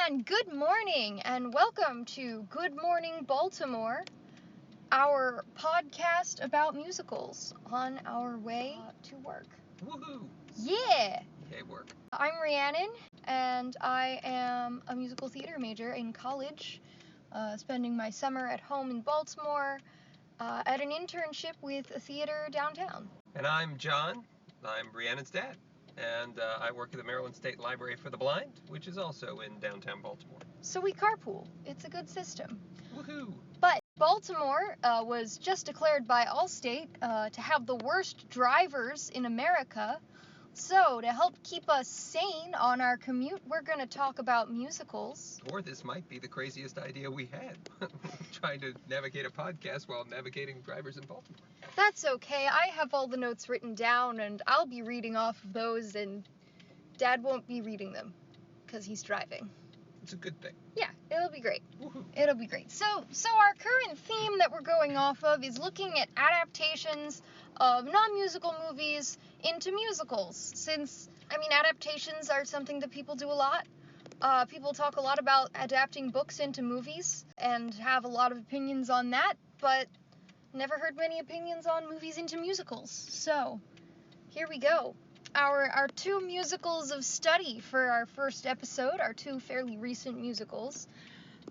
And good morning, and welcome to Good Morning Baltimore, our podcast about musicals on our way to work. Woohoo! Yeah! Yay, work. I'm Rhiannon, and I am a musical theater major in college, spending my summer at home in Baltimore at an internship with a theater downtown. And I'm John. I'm Rhiannon's dad. And I work at the Maryland State Library for the Blind, which is also in downtown Baltimore. So we carpool. It's a good system. Woohoo! But Baltimore was just declared by Allstate to have the worst drivers in America. So to help keep us sane on our commute, we're going to talk about musicals. Or this might be the craziest idea we had. Trying to navigate a podcast while navigating drivers in Baltimore. That's okay. I have all the notes written down, and I'll be reading off of those, and Dad won't be reading them because he's driving. It's a good thing. Yeah, it'll be great. Woohoo! It'll be great. So our current theme that we're going off of is looking at adaptations of non-musical movies into musicals. Since, adaptations are something that people do a lot. People talk a lot about adapting books into movies and have a lot of opinions on that, but never heard many opinions on movies into musicals. So, here we go. Our two musicals of study for our first episode are two fairly recent musicals.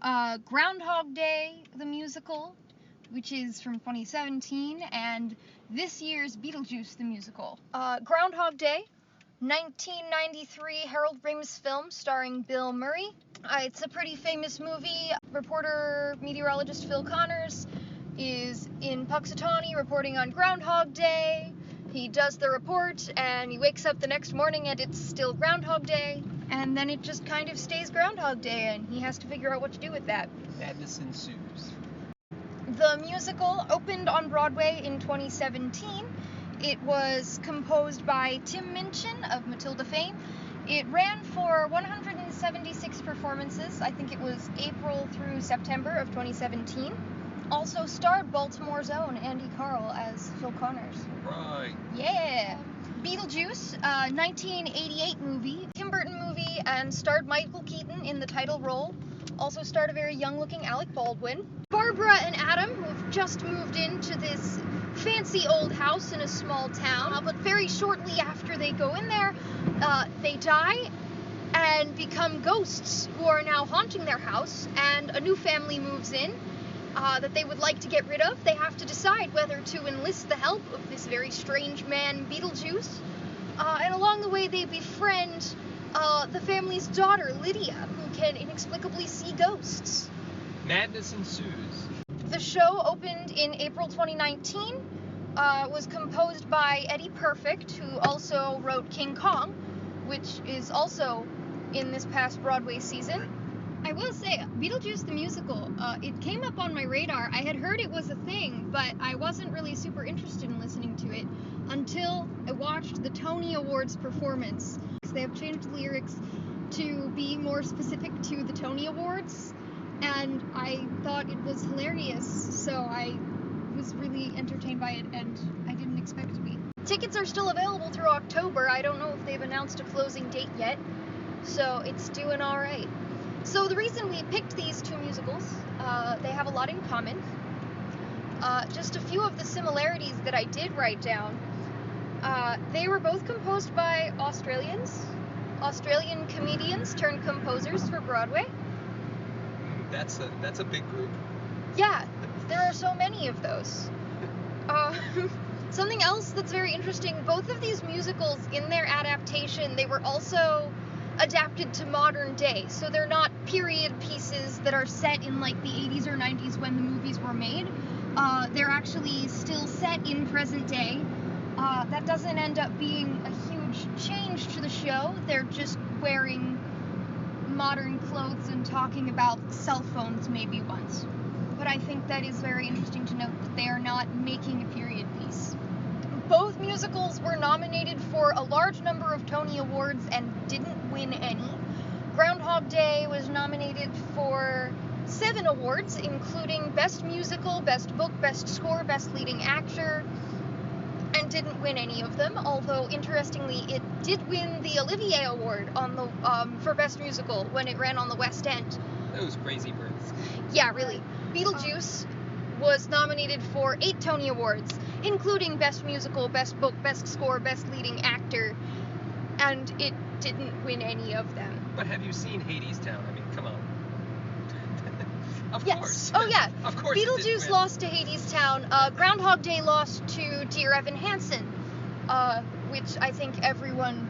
Groundhog Day, the musical, which is from 2017, and this year's Beetlejuice, the musical. Groundhog Day, 1993 Harold Ramis film starring Bill Murray. It's a pretty famous movie. Reporter, meteorologist Phil Connors is in Puxatawney reporting on Groundhog Day. He does the report, and he wakes up the next morning and it's still Groundhog Day, and then it just kind of stays Groundhog Day, and he has to figure out what to do with that. Madness ensues. The musical opened on Broadway in 2017. It was composed by Tim Minchin of Matilda fame. It ran for 176 performances. I think it was April through September of 2017. Also starred Baltimore's own Andy Carl as Phil Connors. Right. Yeah. Beetlejuice, 1988 movie, Tim Burton movie, and starred Michael Keaton in the title role. Also starred a very young-looking Alec Baldwin. Barbara and Adam, who've just moved into this fancy old house in a small town, but very shortly after they go in there, they die and become ghosts who are now haunting their house, and a new family moves in that they would like to get rid of. They have to decide whether to enlist the help of this very strange man, Beetlejuice, and along the way they befriend the family's daughter, Lydia, who can inexplicably see ghosts. Madness ensues. The show opened in April 2019, was composed by Eddie Perfect, who also wrote King Kong, which is also in this past Broadway season. I will say, Beetlejuice the musical, it came up on my radar. I had heard it was a thing, but I wasn't really super interested in listening to it until I watched the Tony Awards performance. They have changed the lyrics to be more specific to the Tony Awards, and I thought it was hilarious, so I was really entertained by it, and I didn't expect to be. Tickets are still available through October. I don't know if they've announced a closing date yet, so it's doing all right. So the reason we picked these two musicals, they have a lot in common. Just a few of the similarities that I did write down. They were both composed by Australian comedians turned composers for Broadway. That's a big group. Yeah, there are so many of those. Something else that's very interesting, both of these musicals in their adaptation, they were also adapted to modern day. So they're not period pieces that are set in like the 80s or 90s when the movies were made. They're actually still set in present day. That doesn't end up being a huge change to the show. They're just wearing modern clothes and talking about cell phones maybe once. But I think that is very interesting to note that they are not making a period piece. Both musicals were nominated for a large number of Tony Awards and didn't win any. Groundhog Day was nominated for 7 awards, including Best Musical, Best Book, Best Score, Best Leading Actor, and didn't win any of them, although interestingly it did win the Olivier Award on the for Best Musical when it ran on the West End. Those crazy Brits. Yeah, really. Beetlejuice was nominated for 8 Tony Awards, including Best Musical, Best Book, Best Score, Best Leading Actor, and it didn't win any of them. But have you seen Hadestown? I mean, come on. Of Yes. course. Oh, yeah. Of course. it didn't Beetlejuice win. lost to Hadestown. Groundhog Day lost to Dear Evan Hansen, which I think everyone,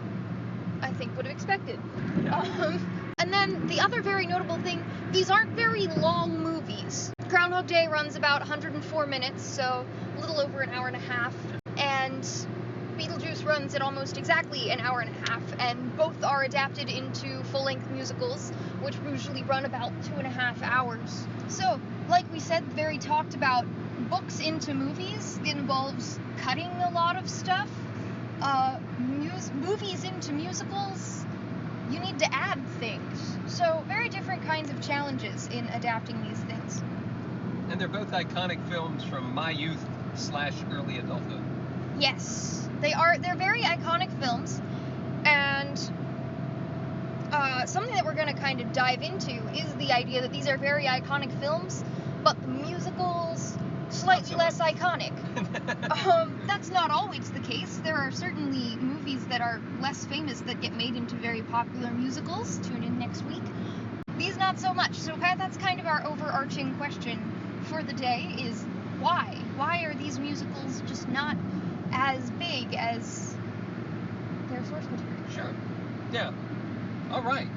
would have expected. Yeah. And then the other very notable thing, these aren't very long movies. Groundhog Day runs about 104 minutes, so a little over an hour and a half, and Beetlejuice runs at almost exactly an hour and a half, and both are adapted into full-length musicals, which usually run about 2.5 hours. So, like we said, very talked about books into movies. It involves cutting a lot of stuff. Movies into musicals, you need to add things. So, very different kinds of challenges in adapting these things. And they're both iconic films from my youth / early adulthood. Yes, they are. They're very iconic films, and something that we're going to kind of dive into is the idea that these are very iconic films, but the musicals slightly less iconic. That's not always the case. There are certainly movies that are less famous that get made into very popular musicals. Tune in next week. These not so much. So that's kind of our overarching question for the day is why? Why are these musicals just not as big as their source material? Sure. Yeah. All right.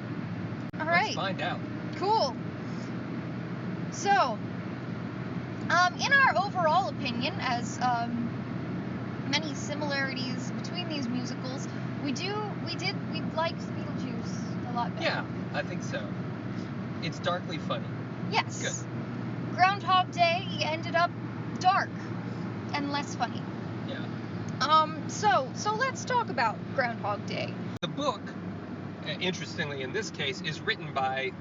Let's find out. Cool. So, in our overall opinion, as many similarities between these musicals, we liked Beetlejuice a lot better. Yeah, I think so. It's darkly funny. Yes. Good. Groundhog Day ended up dark and less funny. Yeah. So let's talk about Groundhog Day. The book, interestingly in this case, is written by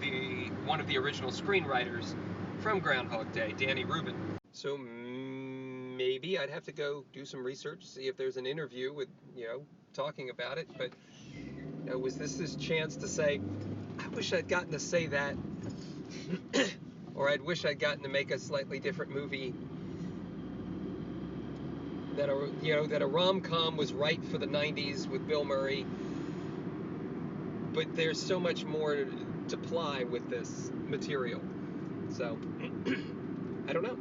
one of the original screenwriters from Groundhog Day, Danny Rubin. So maybe I'd have to go do some research, see if there's an interview with, talking about it. But was this chance to say, I wish I'd gotten to say that, or I'd wish I'd gotten to make a slightly different movie. That a rom-com was right for the 90s with Bill Murray, but there's so much more to ply with this material. So, I don't know.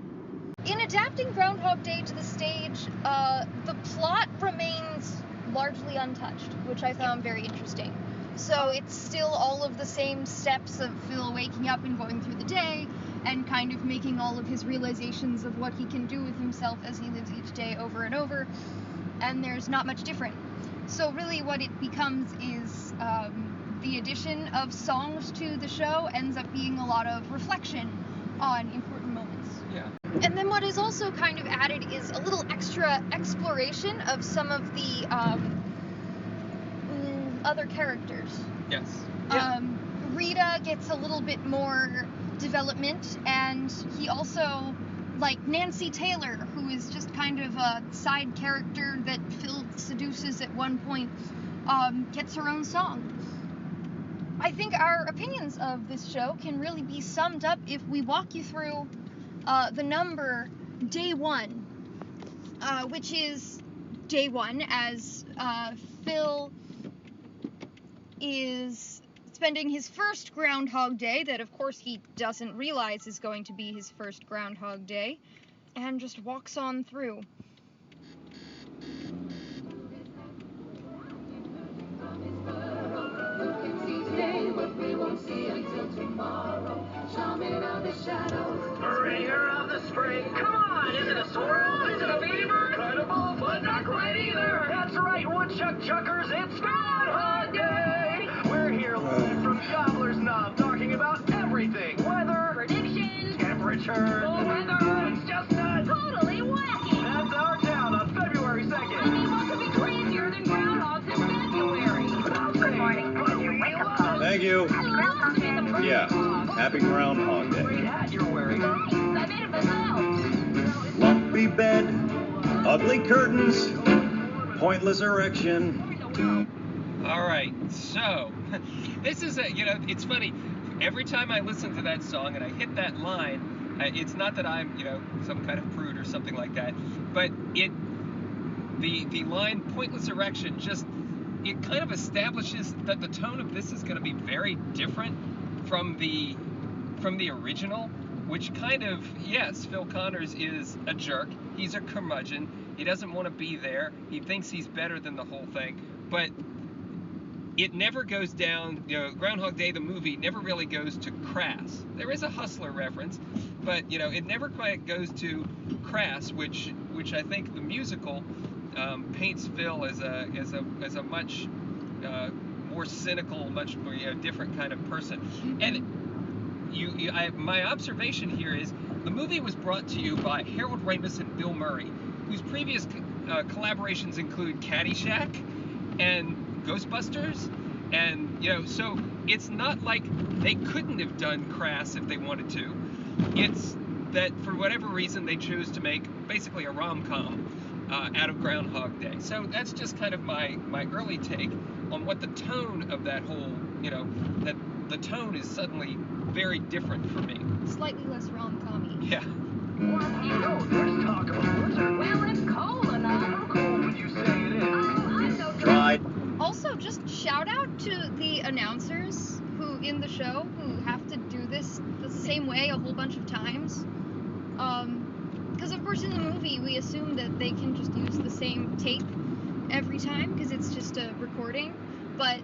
In adapting Groundhog Day to the stage, the plot remains largely untouched, which I found very interesting. So it's still all of the same steps of Phil waking up and going through the day, and kind of making all of his realizations of what he can do with himself as he lives each day over and over, and there's not much different. So really what it becomes is the addition of songs to the show ends up being a lot of reflection on important moments. Yeah. And then what is also kind of added is a little extra exploration of some of the other characters. Yes. Yeah. Rita gets a little bit more development, and he also, like Nancy Taylor, who is just kind of a side character that Phil seduces at one point, gets her own song. I think our opinions of this show can really be summed up if we walk you through the number day one, which is day one as Phil is spending his first Groundhog Day, that of course he doesn't realize is going to be his first Groundhog Day, and just walks on through. Bringer of the spring, come on! Is it a squirrel? Is it a beaver? Incredible, but not quite either. That's right, woodchuck chuckers, it's Groundhog Day. We're here live from Gobbler's Knob, talking about everything: weather, predictions, temperature, the weather. It's just nuts. Totally wacky. That's our town on February 2nd. I mean, what could be crazier than groundhogs in February? Good morning. Thank you. Yeah, happy Groundhog Day. Great hat you're wearing. I made it myself. Lumpy bed, ugly curtains, pointless erection. All right, so this is it's funny. Every time I listen to that song and I hit that line, it's not that I'm, some kind of prude or something like that, but the line "pointless erection" it kind of establishes that the tone of this is going to be very different from the original, which kind of, yes, Phil Connors is a jerk. He's a curmudgeon. He doesn't want to be there. He thinks he's better than the whole thing, but it never goes down, Groundhog Day, the movie, never really goes to crass. There is a Hustler reference, but, it never quite goes to crass, which I think the musical paints Phil as a much more cynical, much more, different kind of person. And my observation here is the movie was brought to you by Harold Ramis and Bill Murray, whose previous collaborations include Caddyshack and Ghostbusters, and so it's not like they couldn't have done crass if they wanted to. It's that for whatever reason they chose to make basically a rom-com out of Groundhog Day. So that's just kind of my early take on what the tone of that whole, that the tone is suddenly very different for me. Slightly less rom-com-y. Yeah. Let's talk about blizzard. Well, it's cold enough. How cold would you say it is? I'm so Tried. Also, just shout out to the announcers who in the show who have to do this the same way a whole bunch of times. Because of course in the movie we assume that they can just use the same tape every time because it's just a recording. But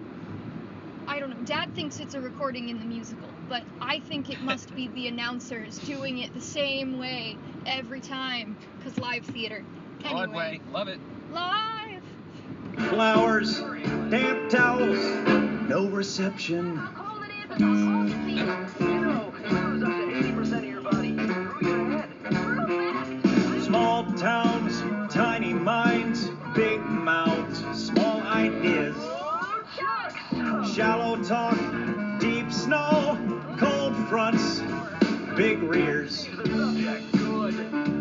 I don't know. Dad thinks it's a recording in the musical, but I think it must be the announcers doing it the same way every time because live theater. Broadway, Anyway, love it. live. Flowers, damp towels, no reception. How cold it is and how cold it feels. Use up to 80% of your body. Through your head. Small towns, tiny minds, big mouths, small ideas. Shucks! Shallow talk, deep snow, cold fronts, big rears. Change the subject. Good.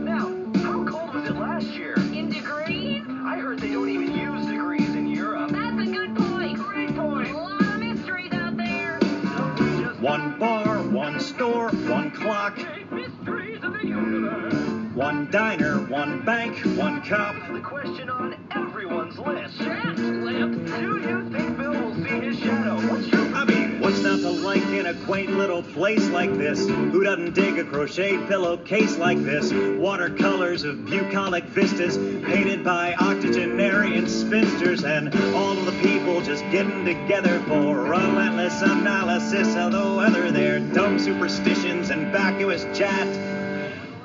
Now, how cold was it last year? In degrees? I heard they don't even use degrees in Europe. That's a good point. Great point. A lot of mysteries out there. So we just One bar, one store, one clock, mysteries of the universe. one diner, one bank, one cop. The question on everyone's list. Jack's lip. Do you think Bill will see his shadow? What's your I mean, what's not to like in a quaint little place like this? Who doesn't dig a crocheted pillowcase like this? Watercolors of bucolic vistas painted by octogenarian spinsters, and all of the people just getting together for relentless analysis of the weather, their dumb superstitions and vacuous chat.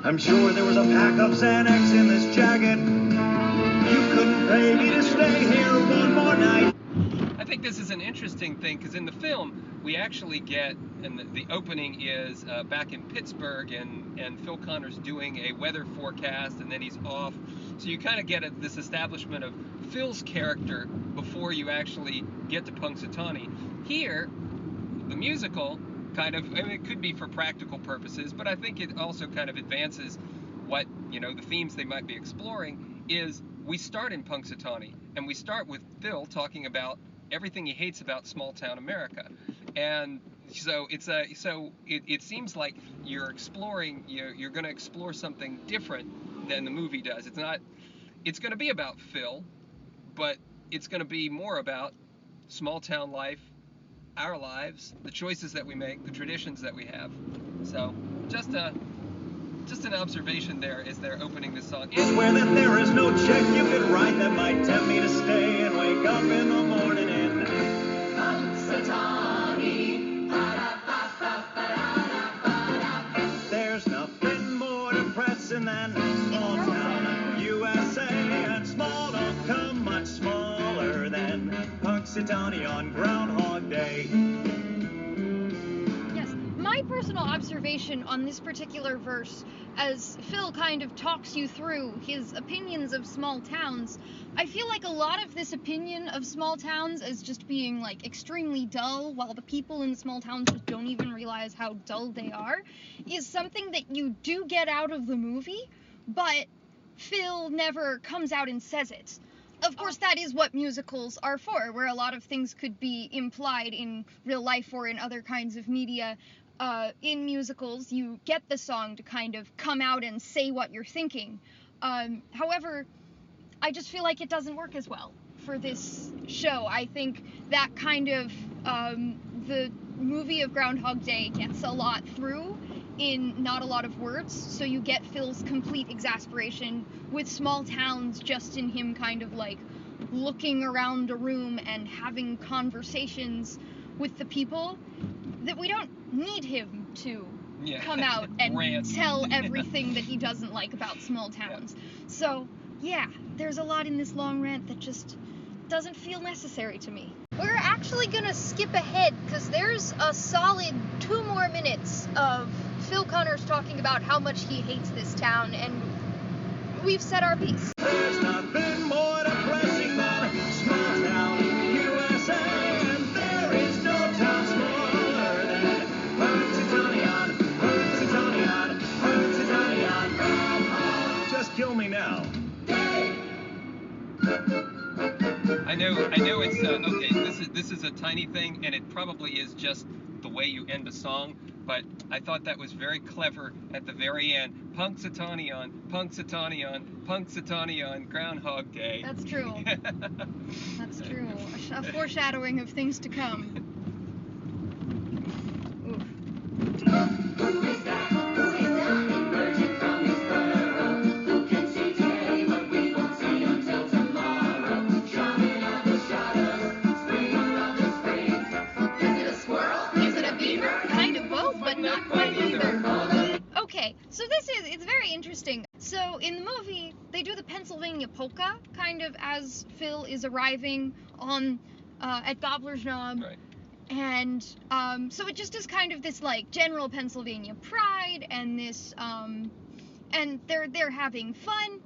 I'm sure there was a pack of Xanax in this jacket. You couldn't pay me to stay here one more night. I think this is an interesting thing because in the film we actually get, and the opening is back in Pittsburgh, and Phil Connors doing a weather forecast, and then he's off. So you kind of get this establishment of Phil's character before you actually get to Punxsutawney. Here, the musical kind of, I mean, it could be for practical purposes, but I think it also kind of advances what, the themes they might be exploring is we start in Punxsutawney, and we start with Phil talking about everything he hates about small town America. And so it seems like you're exploring, you're going to explore something different than the movie does. It's going to be about Phil, but it's going to be more about small town life, our lives, the choices that we make, the traditions that we have. So just an observation there as they're opening this song. Swear that there is no check you could write that might tempt me to stay and wake up in the morning in Punxsutawney. There's nothing more depressing than small town USA, and small don't come much smaller than Punxsutawney on Groundhog Day. Yes, my personal observation on this particular verse, as Phil kind of talks you through his opinions of small towns, I feel like a lot of this opinion of small towns as just being like extremely dull, while the people in small towns just don't even realize how dull they are, is something that you do get out of the movie, but Phil never comes out and says it. of course, that is what musicals are for, where a lot of things could be implied in real life or in other kinds of media. In musicals, you get the song to kind of come out and say what you're thinking. However, I just feel like it doesn't work as well for this show. I think that kind of, the movie of Groundhog Day gets a lot through in not a lot of words, so you get Phil's complete exasperation with small towns just in him kind of like looking around a room and having conversations with the people that we don't need him to come out and Rant. tell everything that he doesn't like about small towns. So yeah, there's a lot in this long rant that just doesn't feel necessary to me. We're actually gonna skip ahead because there's a solid 2 more minutes of Phil Connors talking about how much he hates this town, and we've said our piece. There's nothing more depressing than a small town USA, and there is no town smaller than Punxsutawney, Punxsutawney, Punxsutawney. Just kill me now. I know it's okay. This is a tiny thing, and it probably is just the way you end a song. But I thought that was very clever at the very end. Punxsutawney, Punxsutawney on Groundhog Day. That's true. That's true. A foreshadowing of things to come. Oof. Okay, so it's very interesting. So in the movie, they do the Pennsylvania polka, kind of as Phil is arriving on at Gobbler's Knob. Right. And so it just is kind of this like general Pennsylvania pride and this and they're having fun.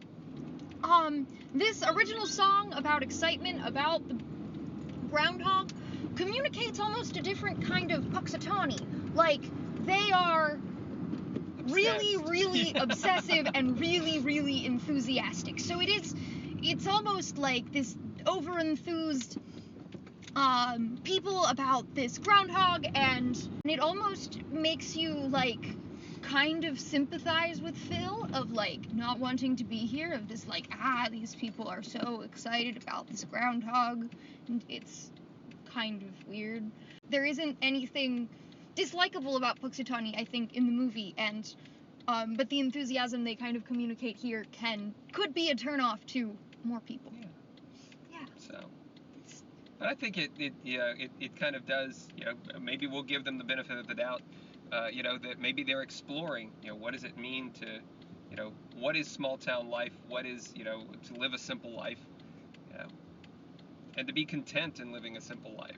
This original song about excitement about the groundhog communicates almost a different kind of Punxsutawney. Like they are really, really obsessive and really, really enthusiastic. So it's almost like this over-enthused people about this groundhog, and it almost makes you like kind of sympathize with Phil of like not wanting to be here, of this like, these people are so excited about this groundhog, and it's kind of weird. There isn't anything dislikable about Punxsutawney, I think, in the movie, and but the enthusiasm they kind of communicate here could be a turnoff to more people. Yeah. So, but I think it kind of does. Maybe we'll give them the benefit of the doubt. That maybe they're exploring. What does it mean to, what is small town life? What is to live a simple life? And to be content in living a simple life.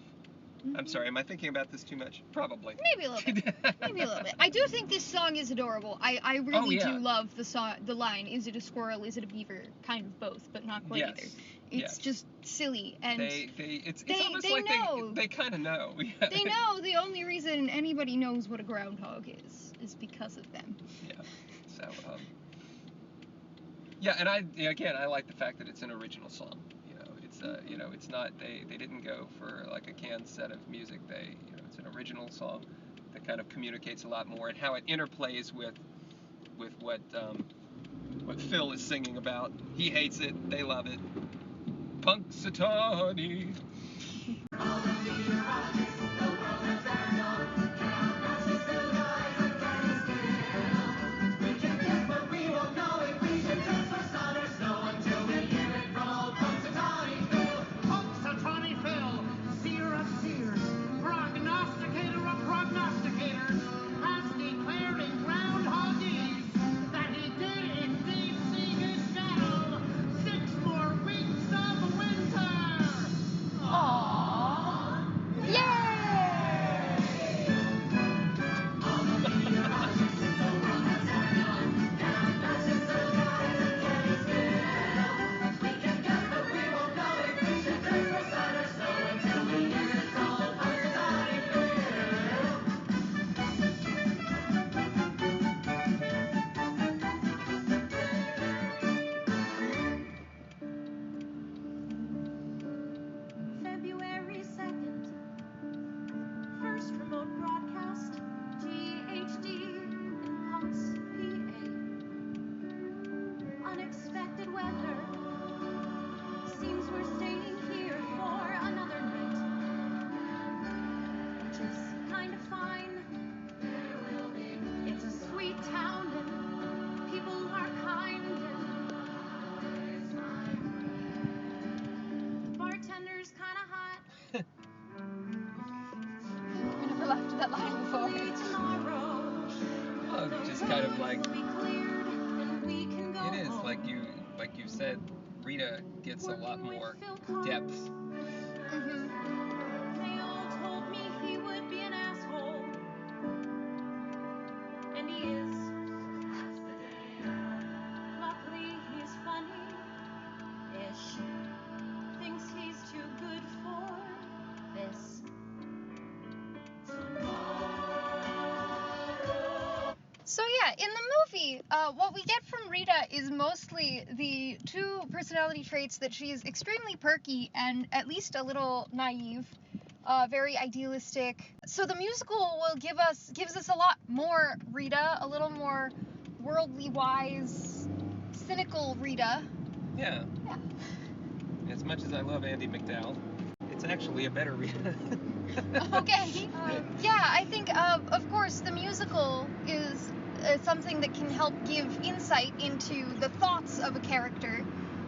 Mm-hmm. I'm sorry, am I thinking about this too much? Probably. Maybe a little bit. Maybe a little bit. I do think this song is adorable. I really do love the line, is it a squirrel, is it a beaver? Kind of both, but not quite either. It's just silly, and it's almost like they kind of know. They know the only reason anybody knows what a groundhog is because of them. Yeah. So and I like the fact that it's an original song. It's not they didn't go for like a canned set of music. It's an original song that kind of communicates a lot more, and how it interplays with what Phil is singing about. He hates it, they love it. Punxsutawney. Rita gets a lot more depth. Mhm. They all told me he would be an asshole. And he is. Luckily, he's funny-ish. Thinks he's too good for this. So yeah, in the movie, what we get from Rita is mostly the two personality traits that she's extremely perky and at least a little naive, very idealistic. So the musical gives us a lot more Rita, a little more worldly wise, cynical Rita. Yeah. Yeah. As much as I love Andy McDowell, it's actually a better Rita. Okay. Yeah, I think of course the musical is something that can help give insight into the thoughts of a character,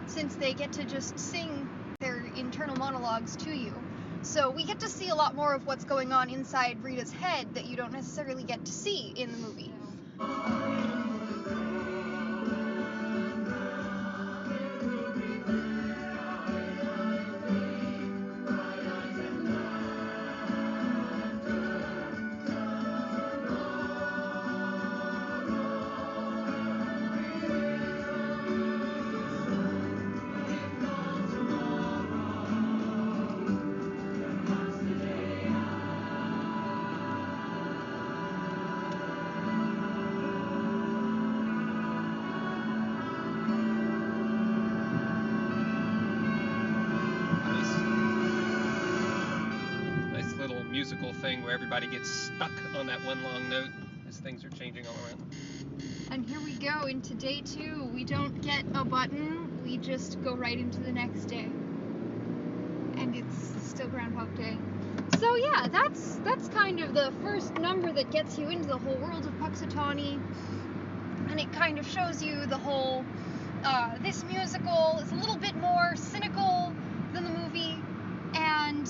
since they get to just sing their internal monologues to you. So we get to see a lot more of what's going on inside Rita's head that you don't necessarily get to see in the movie. Nice little musical thing where everybody gets stuck on that one long note as things are changing all around. And here we go into day 2. We don't get a button, we just go right into the next day. And it's still Groundhog Day. So yeah, that's kind of the first number that gets you into the whole world of Puxatawny. And it kind of shows you the whole, this musical is a little bit more cynical than the movie, and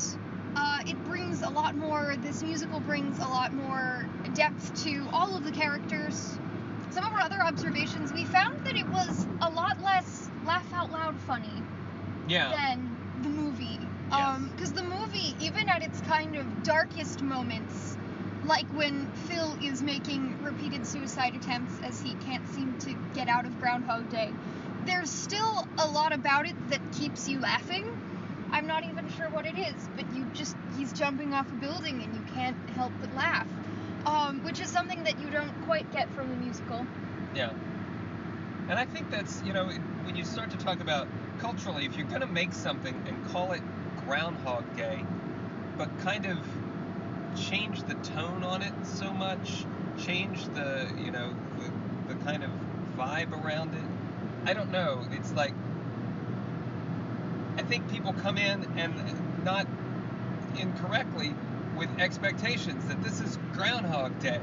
this musical brings a lot more depth to all of the characters. Some of our other observations, we found that it was a lot less laugh out loud funny than the movie. Yes. Because the movie, even at its kind of darkest moments, like when Phil is making repeated suicide attempts as he can't seem to get out of Groundhog Day, there's still a lot about it that keeps you laughing. I'm not even sure what it is, but he's jumping off a building and you can't help but laugh. Which is something that you don't quite get from the musical. Yeah. And I think that's, when you start to talk about culturally, if you're going to make something and call it Groundhog Day, but kind of change the tone on it so much, change the kind of vibe around it, I don't know. It's like, I think people come in and not incorrectly with expectations that this is Groundhog Day.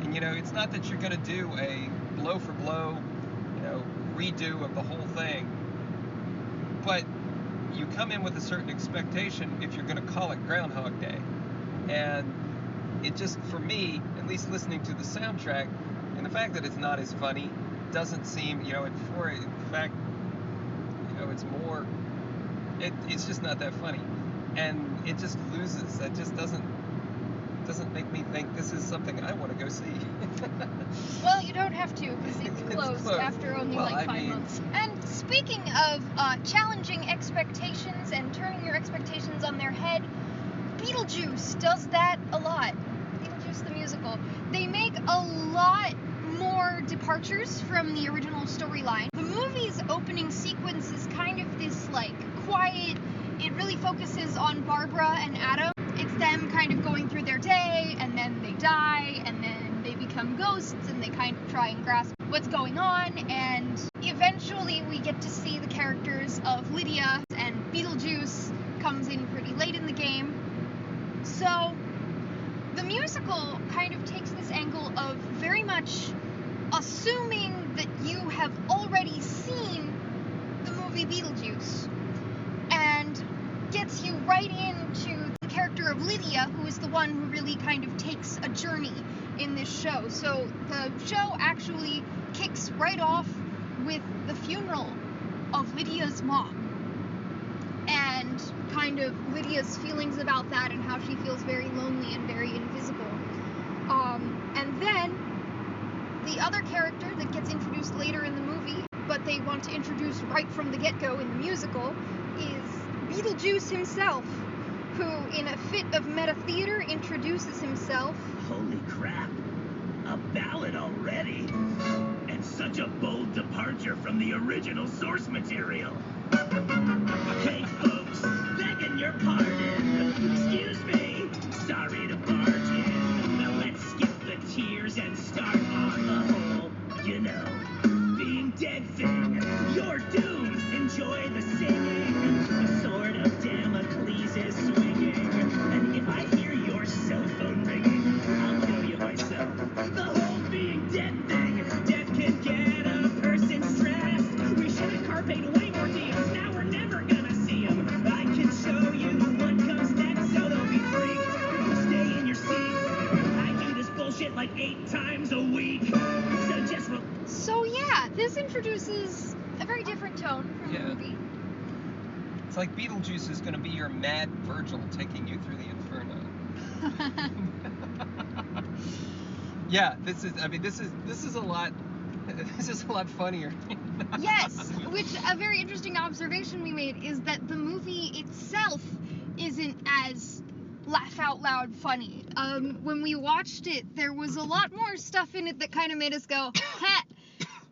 And, it's not that you're going to do a blow for blow, redo of the whole thing. But you come in with a certain expectation if you're going to call it Groundhog Day. And it just, for me, at least listening to the soundtrack, and the fact that it's not as funny, doesn't seem, in fact, it's more, it's just not that funny. And it just loses. That just doesn't make me think this is something I want to go see. Well, you don't have to, because it's closed after only 5 months. And speaking of challenging expectations and turning your expectations on their head, Beetlejuice does that a lot. Beetlejuice the musical. They make a lot more departures from the original storyline. The movie's opening sequence is kind of this, quiet, it really focuses on Barbara and Adam. It's them kind of going through their day, and then they die, and then they become ghosts, and they kind of try and grasp what's going on, and eventually we get to see the characters of Lydia, and Beetlejuice comes in pretty late in the game. So the musical kind of takes this angle of very much assuming that you have already seen the movie Beetlejuice, and gets you right into the character of Lydia, who is the one who really kind of takes a journey in this show. So the show actually kicks right off with the funeral of Lydia's mom, and kind of Lydia's feelings about that and how she feels very lonely and very invisible. And then the other character that gets introduced later in the movie, but they want to introduce right from the get-go in the musical, is Beetlejuice himself, who in a fit of meta theater introduces himself. Holy crap! A ballad already? And such a bold departure from the original source material. Hey folks, begging your pardon. Excuse me, sorry to barge in. Now let's skip the tears and start on the whole, you know, being dead thing. You're doomed, enjoy the singing. The sword of Damocles is swinging. And if I hear your cell phone ringing, I'll kill you myself. The whole being dead thing, death can get a person stressed. We should have carped way more deals, now we're never gonna see them. I can show you what comes next, so don't be freaked. Stay in your seats. I do this bullshit like 8 times a week. So just So yeah, this introduces a very different tone from the Yeah. movie. It's like Beetlejuice is going to be your mad Virgil taking you through the inferno. Yeah, this is a lot. This is a lot funnier. Yes, which a very interesting observation we made is that the movie itself isn't as laugh out loud funny. When we watched it, there was a lot more stuff in it that kind of made us go, ha!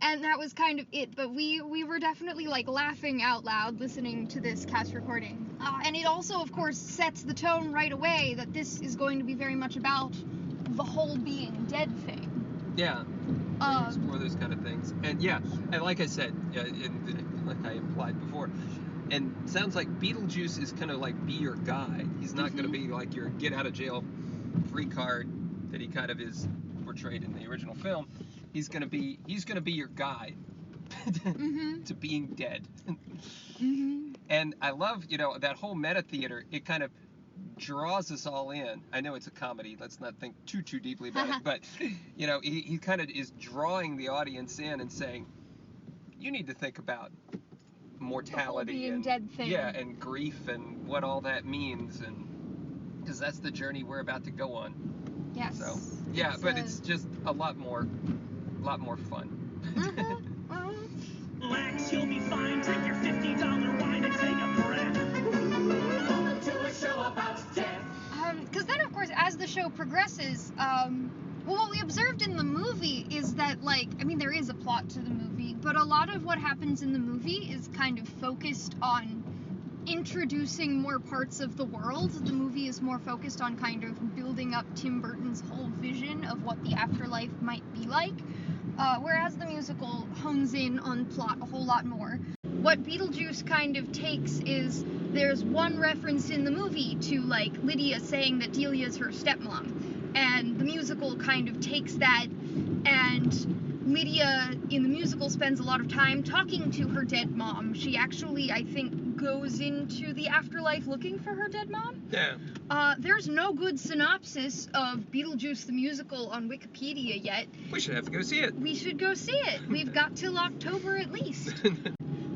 And that was kind of it, but we were definitely like laughing out loud listening to this cast recording. And it also, of course, sets the tone right away that this is going to be very much about the whole being dead thing. Yeah. Explore those kind of things. And yeah, and like I said, like I implied before, and sounds like Beetlejuice is kind of like be your guide. He's not going to be like your get out of jail free card that he kind of is portrayed in the original film. He's going to be your guide to being dead. And I love, that whole meta theater. It kind of draws us all in. I know it's a comedy. Let's not think too deeply about it. But he kind of is drawing the audience in and saying, you need to think about mortality being and dead thing. Yeah, and grief and what all that means, and because that's the journey we're about to go on. Yes. So yeah, it's just a lot more fun. relax, you'll be fine. Drink your $50 wine and take a breath. Welcome to a show about death. Because then, of course, as the show progresses, what we observed in the movie is that, there is a plot to the movie, but a lot of what happens in the movie is kind of focused on introducing more parts of the world. The movie is more focused on kind of building up Tim Burton's whole vision of what the afterlife might be like, whereas the musical hones in on plot a whole lot more. What Beetlejuice kind of takes is there's one reference in the movie to Lydia saying that Delia's her stepmom, and the musical kind of takes that, and Lydia in the musical spends a lot of time talking to her dead mom. She actually, I think, goes into the afterlife looking for her dead mom. Yeah. There's no good synopsis of Beetlejuice the musical on Wikipedia yet. We should have to go see it. We should go see it. We've got till October at least.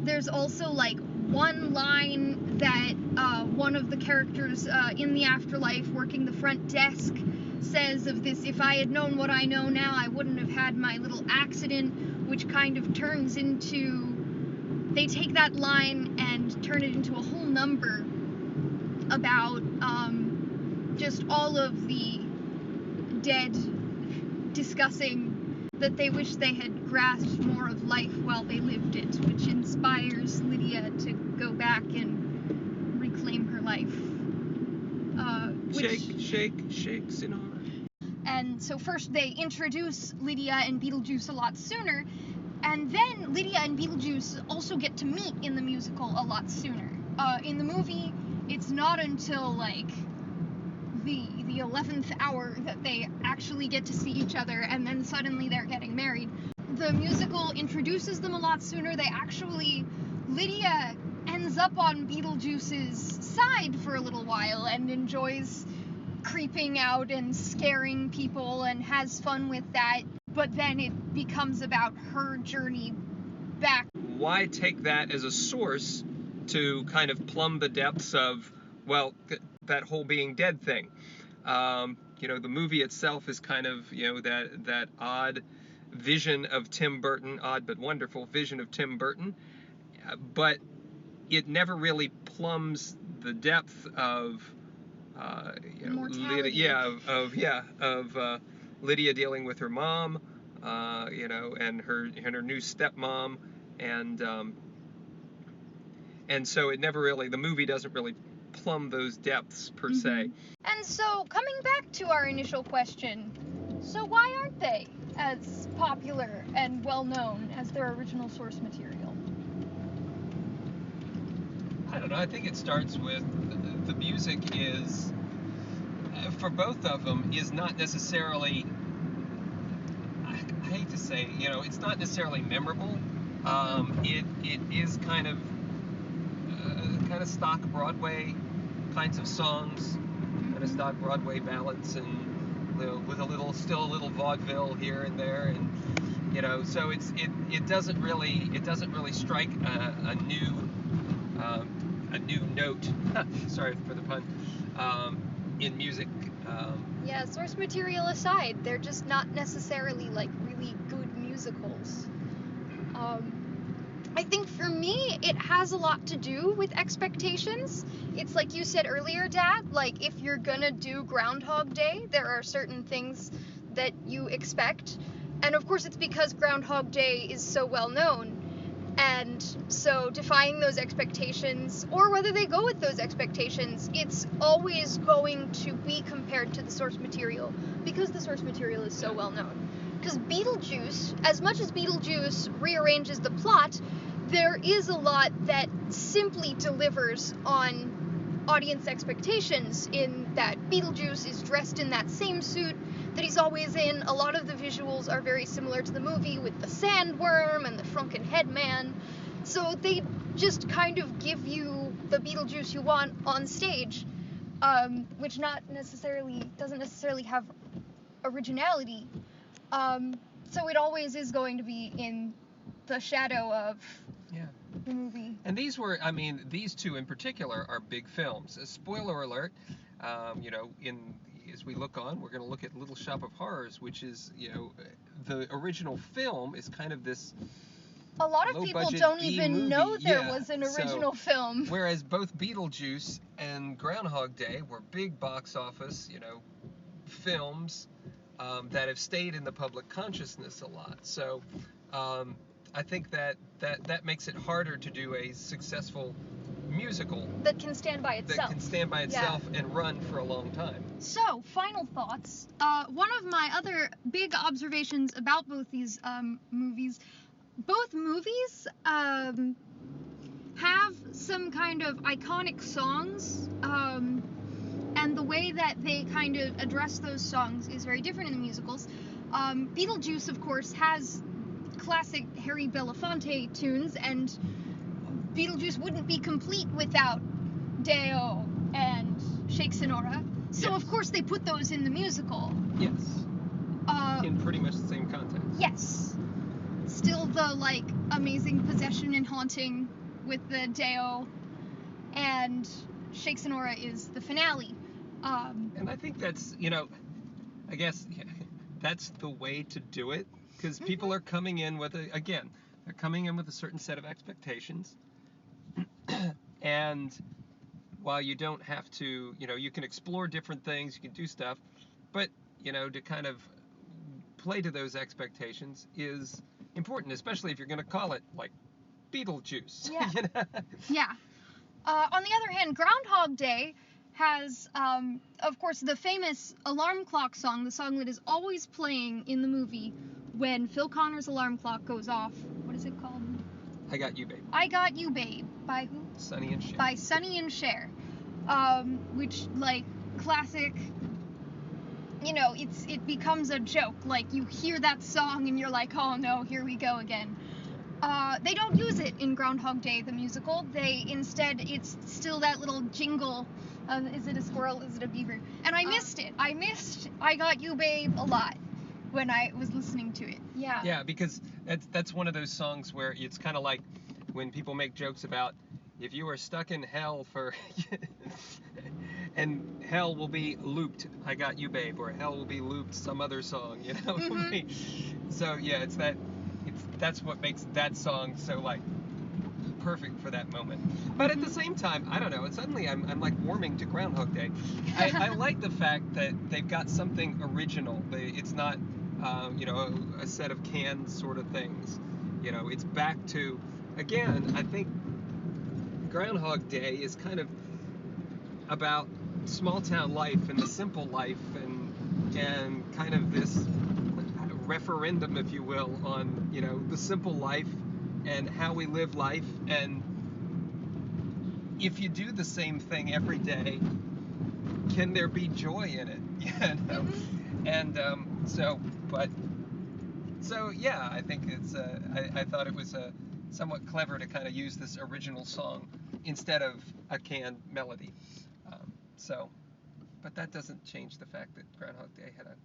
There's also one line that one of the characters in the afterlife working the front desk says of this, if I had known what I know now, I wouldn't have had my little accident, which kind of turns into, they take that line and turn it into a whole number about just all of the dead discussing that they wish they had grasped more of life while they lived it, which inspires Lydia to go back and reclaim her life. Shake, Sinara. And so first they introduce Lydia and Beetlejuice a lot sooner, and then Lydia and Beetlejuice also get to meet in the musical a lot sooner. In the movie, it's not until the 11th hour that they actually get to see each other, and then suddenly they're getting married. The musical introduces them a lot sooner. Lydia ends up on Beetlejuice's side for a little while and enjoys creeping out and scaring people and has fun with that, but then it becomes about her journey back. Why take that as a source to kind of plumb the depths of, well, that whole being dead thing? The movie itself is kind of, that odd vision of Tim Burton, odd but wonderful vision of Tim Burton, but it never really plumbs the depth of, Mortality. Lydia, of Lydia dealing with her mom, and her new stepmom, and so it never really, the movie doesn't really plumb those depths per se. And so, coming back to our initial question, so why aren't they as popular and well known as their original source material? I don't know. I think it starts with the music is, for both of them, is not necessarily, I hate to say, it's not necessarily memorable. It is kind of stock Broadway kinds of songs, kind of stock Broadway ballads, and with still a little vaudeville here and there, and so it doesn't really strike a new note. Sorry for the pun. In music. Yeah, source material aside, they're just not necessarily like really good musicals. I think for me, it has a lot to do with expectations. It's like you said earlier, Dad, like if you're gonna do Groundhog Day, there are certain things that you expect. And of course it's because Groundhog Day is so well known. And so defying those expectations, or whether they go with those expectations, it's always going to be compared to the source material because the source material is so well known. Because Beetlejuice, as much as Beetlejuice rearranges the plot, there is a lot that simply delivers on audience expectations in that Beetlejuice is dressed in that same suit that he's always in. A lot of the visuals are very similar to the movie with the sandworm and the shrunken head man. So they just kind of give you the Beetlejuice you want on stage, which doesn't necessarily have originality. So it always is going to be in the shadow of the movie. And these two in particular are big films. A spoiler alert, as we look on, we're going to look at Little Shop of Horrors, which is, the original film is kind of this a lot of people don't even know there was an original film. Whereas both Beetlejuice and Groundhog Day were big box office, films that have stayed in the public consciousness a lot. So I think that makes it harder to do a successful musical that can stand by itself. And run for a long time. So, final thoughts. One of my other big observations about both these movies, both movies have some kind of iconic songs, and the way that they kind of address those songs is very different in the musicals. Beetlejuice, of course, has classic Harry Belafonte tunes, and Beetlejuice wouldn't be complete without Deo and Shake Sonora. So Yes. of course they put those in the musical. Yes. In pretty much the same context. Yes. Still the amazing possession and haunting with the Deo, and Shake Sonora is the finale. And I think that's, I guess that's the way to do it, because people are coming in with they're coming in with a certain set of expectations. And while you don't have to, you can explore different things, you can do stuff, but, to kind of play to those expectations is important, especially if you're going to call it, Beetlejuice. Yeah. Yeah. On the other hand, Groundhog Day has, of course, the famous alarm clock song, the song that is always playing in the movie when Phil Connor's alarm clock goes off. What is it called? I Got You, Babe. I Got You, Babe. By who? Sonny and Cher. By Sonny and Cher. Which, classic, it becomes a joke. You hear that song and you're like, oh no, here we go again. They don't use it in Groundhog Day, the musical. It's still that little jingle of, is it a squirrel, is it a beaver? And I missed it. I missed I Got You, Babe a lot. when I was listening to it. Yeah. Yeah, because that's one of those songs where it's kind of like when people make jokes about if you are stuck in hell for and hell will be looped I Got You Babe, or hell will be looped some other song, you know. So yeah, that's what makes that song so like perfect for that moment. But at the same time, I don't know, and suddenly I'm like warming to Groundhog Day. I like the fact that they've got something original. It's not you know, a set of canned sort of things. You know, it's back to, again, I think Groundhog Day is kind of about small town life and the simple life and kind of this referendum, if you will, on, you know, the simple life and how we live life, and if you do the same thing every day, can there be joy in it? You know? And so yeah, I think it's I thought it was somewhat clever to kind of use this original song instead of a canned melody. But that doesn't change the fact that Groundhog Day had a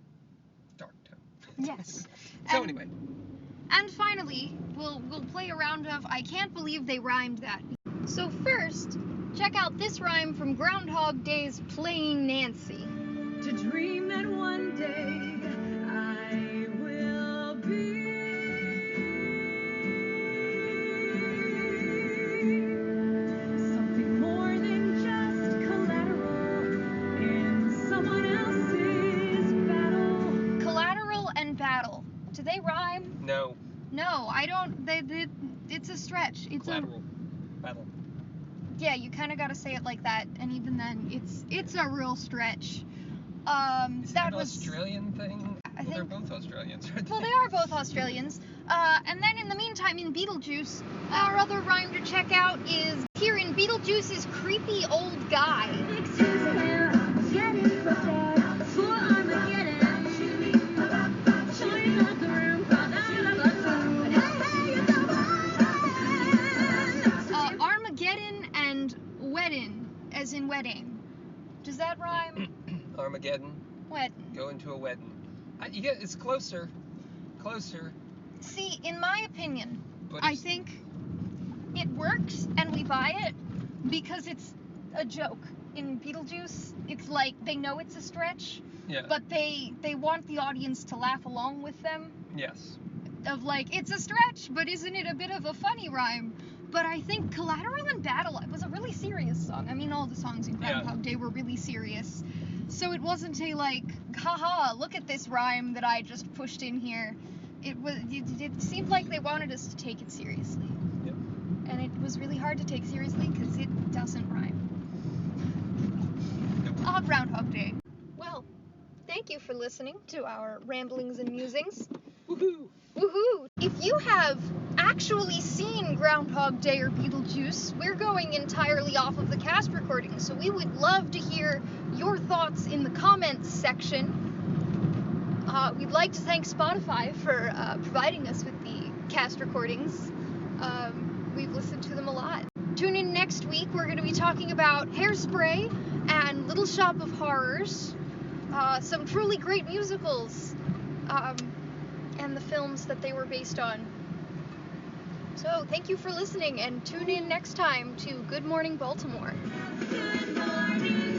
dark tone. Yes. So anyway. And finally, we'll play a round of I Can't Believe They Rhymed That. So first, check out this rhyme from Groundhog Day's Playing Nancy. To dream that one day I will be something more than just collateral in someone else's battle. Collateral and battle. Do they rhyme? No. No, I don't. It's a stretch. It's Collateral. Battle. Yeah, you kind of got to say it like that, and even then, it's a real stretch. Is that it an was Australian thing? I Well, they're think- both Australians, aren't Well, they? they are both Australians. And then in the meantime, in Beetlejuice, our other rhyme to check out is here in Beetlejuice's creepy old guy. Excuse me, getting prepared for Armageddon. Showing up the room for the food. Hey, it's over. Armageddon and wedding, as in wedding. Does that rhyme? Armageddon. Wedding. Go into a wedding. Yeah, it's closer. See, in my opinion, But I it's- think it works and we buy it because it's a joke. In Beetlejuice, it's like they know it's a stretch, Yeah. but they want the audience to laugh along with them. Yes. Of like, it's a stretch, but isn't it a bit of a funny rhyme? But I think Collateral and Battle was a really serious song. I mean, all the songs in Groundhog Day were really serious. So it wasn't a like, haha, look at this rhyme that I just pushed in here. It seemed like they wanted us to take it seriously. Yep. And it was really hard to take seriously because it doesn't rhyme. Nope. Groundhog Day. Well, thank you for listening to our ramblings and musings. Woohoo! Woohoo! If you have actually seen Groundhog Day or Beetlejuice, we're going entirely off of the cast recording, so we would love to hear your thoughts in the comments section. We'd like to thank Spotify for providing us with the cast recordings. We've listened to them a lot. Tune in next week. We're going to be talking about Hairspray and Little Shop of Horrors, some truly great musicals, and the films that they were based on. So thank you for listening, and tune in next time to Good Morning Baltimore. Good morning.